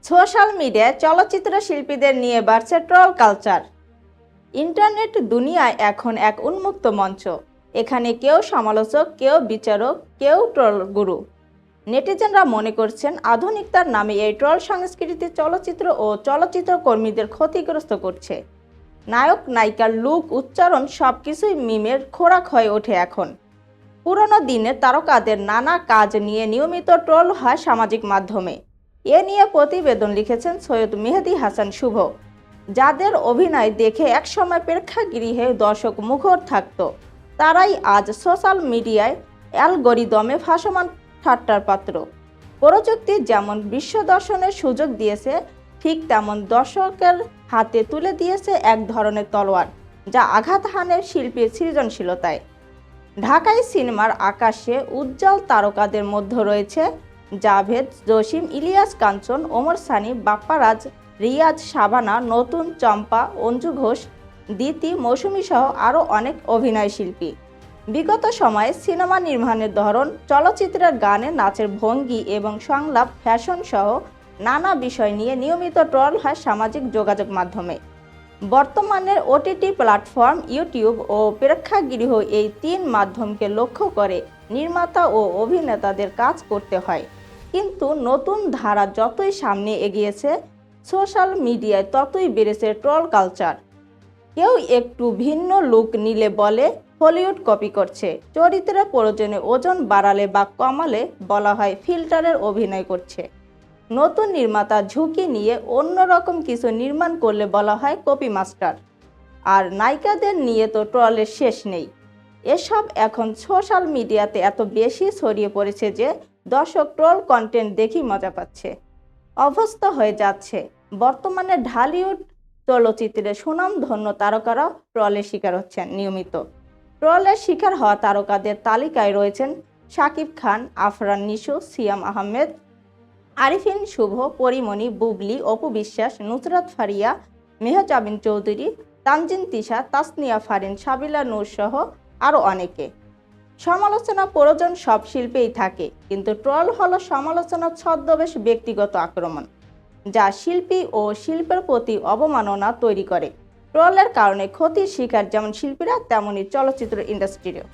Social মিডিয়ায় চলচ্চিত্র শিল্পীদের নিয়ে বাড়ছে ট্রল কালচার। ইন্টারনেট দুনিয়ায় এখন এক উন্মুক্ত মঞ্চ। এখানে কেউ সমালোচক, কেউ বিচারক, কেউ ট্রল গুরু। নেটিজেনরা মনে করছেন আধুনিকতার নামে এই ট্রল সংস্কৃতি চলচ্চিত্র ও চলচ্চিত্র কর্মীদের ক্ষতিগ্রস্ত করছে। নায়ক নায়িকার লুক, উচ্চারণ সবকিছুই মিমের খোরাক হয়ে ওঠে এখন। পুরনো দিনের তারকাদের নানা কাজ নিয়ে নিয়মিত ট্রল হয় সামাজিক মাধ্যমে। এ নিয়ে প্রতিবেদন লিখেছেন সৈয়দ মেহেদী হাসান শুভ, যাদের অভিনয় দেখে একসময় প্রেক্ষাগৃহে দর্শক মুখর থাকত, তারাই আজ সোশ্যাল মিডিয়ায় অ্যালগরিদমে ভাসমান ঠাট্টার পাত্র। প্রযুক্তি যেমন বিশ্ব দর্শনের সুযোগ দিয়েছে, ঠিক তেমন দর্শকের হাতে তুলে দিয়েছে এক ধরনের তলোয়ার, যা আঘাত হানে শিল্পীর সৃজনশীলতায়। ঢাকাই সিনেমার আকাশে উজ্জ্বল তারকাদের মধ্যে রয়েছে জাভেদ, জসিম, ইলিয়াস কাঞ্চন, ওমর সানি, বাপ্পারাজ, রিয়াজ, শাবানা, নতুন, চম্পা, অঞ্জু ঘোষ, দিতি, মৌসুমী সহ আরও অনেক অভিনয় শিল্পী। বিগত সময়ে সিনেমা নির্মাণের ধরন, চলচ্চিত্রের গানে নাচের ভঙ্গি এবং সংলাপ, ফ্যাশন সহ নানা বিষয় নিয়ে নিয়মিত ট্রল হয় সামাজিক যোগাযোগ মাধ্যমে। বর্তমানের ওটিটি প্ল্যাটফর্ম ইউটিউব ও প্রেক্ষাগৃহ এই তিন মাধ্যমকে লক্ষ্য করে নির্মাতা ও অভিনেতাদের কাজ করতে হয়। কিন্তু নতুন ধারা যতই সামনে এগিয়েছে, সোশ্যাল মিডিয়ায় ততই বেড়েছে ট্রল কালচার। কেউ একটু ভিন্ন লুক নিলে বলে হলিউড কপি করছে, চরিত্রের প্রয়োজনে ওজন বাড়ালে বা কমালে বলা হয় ফিল্টারের অভিনয় করছে, নতুন নির্মাতা ঝুঁকি নিয়ে অন্যরকম কিছু নির্মাণ করলে বলা হয় কপি মাস্টার। আর নায়িকাদের নিয়ে তো ট্রলের শেষ নেই। এসব এখন সোশ্যাল মিডিয়াতে এত বেশি ছড়িয়ে পড়েছে যে দর্শক ট্রল কন্টেন্ট দেখেই মজা পাচ্ছে, অভ্যস্ত হয়ে যাচ্ছে। বর্তমানে ঢালিউড চলচ্চিত্রে সুনামধন্য তারকারাও ট্রলের শিকার হচ্ছেন নিয়মিত। ট্রলের শিকার হওয়া তারকাদের তালিকায় রয়েছেন শাকিব খান, আফরান নিশো, সিয়াম আহমেদ, আরিফিন শুভ, পরিমণি, বুবলি, অপু বিশ্বাস, নুসরাত ফারিয়া, মেহজাবিন চৌধুরী, তানজিন তিশা, তাসনিয়া ফারিন, সাবিলা নূর সহ আরও অনেকে। সমালোচনা প্রয়োজন সব শিল্পেই থাকে, কিন্তু ট্রল হলো সমালোচনার ছদ্মবেশ ব্যক্তিগত আক্রমণ, যা শিল্পী ও শিল্পের প্রতি অবমাননা তৈরি করে। ট্রলের কারণে ক্ষতির শিকার যেমন শিল্পীরা, তেমনি চলচ্চিত্র ইন্ডাস্ট্রিও।